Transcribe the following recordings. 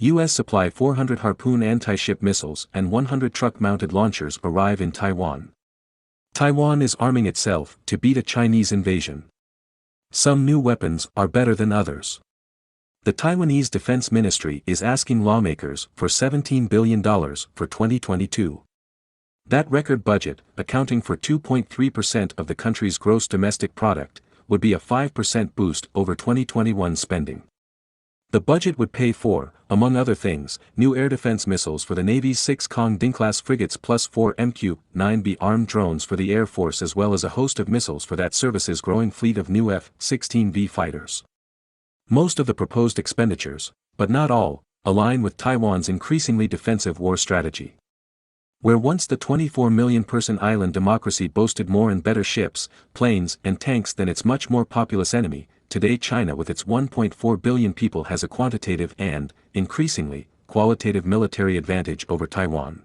U.S. supply 400 Harpoon anti-ship missiles and 100 truck-mounted launchers arrive in Taiwan. Taiwan is arming itself to beat a Chinese invasion. Some new weapons are better than others. The Taiwanese Defense Ministry is asking lawmakers for $17 billion for 2022. That record budget, accounting for 2.3% of the country's gross domestic product, would be a 5% boost over 2021 spending. The budget would pay for, among other things, new air defense missiles for the Navy's 6 Kang Ding-class frigates plus 4 MQ-9B armed drones for the Air Force, as well as a host of missiles for that service's growing fleet of new F-16V fighters. Most of the proposed expenditures, but not all, align with Taiwan's increasingly defensive war strategy. Where once the 24 million-person island democracy boasted more and better ships, planes, and tanks than its much more populous enemy, today China with its 1.4 billion people has a quantitative and, increasingly, qualitative military advantage over Taiwan.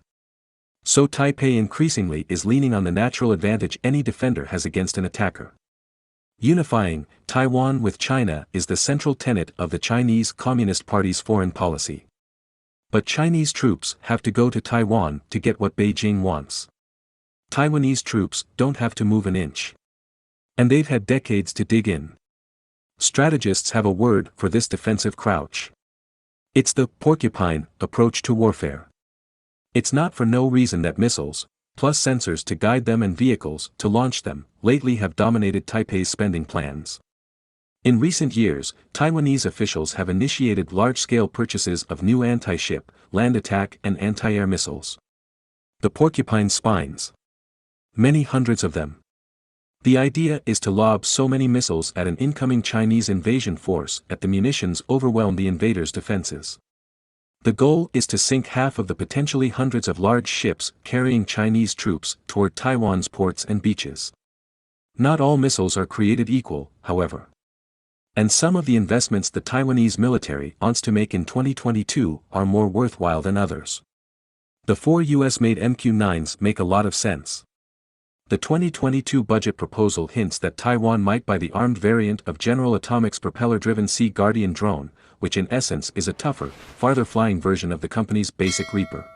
So Taipei increasingly is leaning on the natural advantage any defender has against an attacker. Unifying Taiwan with China is the central tenet of the Chinese Communist Party's foreign policy. But Chinese troops have to go to Taiwan to get what Beijing wants. Taiwanese troops don't have to move an inch. And they've had decades to dig in. Strategists have a word for this defensive crouch. It's the porcupine approach to warfare. It's not for no reason that missiles, plus sensors to guide them and vehicles to launch them, lately have dominated Taipei's spending plans. In recent years, Taiwanese officials have initiated large-scale purchases of new anti-ship, land attack and anti-air missiles. The porcupine spines. Many hundreds of them. The idea is to lob so many missiles at an incoming Chinese invasion force that the munitions overwhelm the invaders' defenses. The goal is to sink half of the potentially hundreds of large ships carrying Chinese troops toward Taiwan's ports and beaches. Not all missiles are created equal, however. And some of the investments the Taiwanese military wants to make in 2022 are more worthwhile than others. The 4 US-made MQ-9s make a lot of sense. The 2022 budget proposal hints that Taiwan might buy the armed variant of General Atomics' propeller-driven Sea Guardian drone, which in essence is a tougher, farther-flying version of the company's basic Reaper.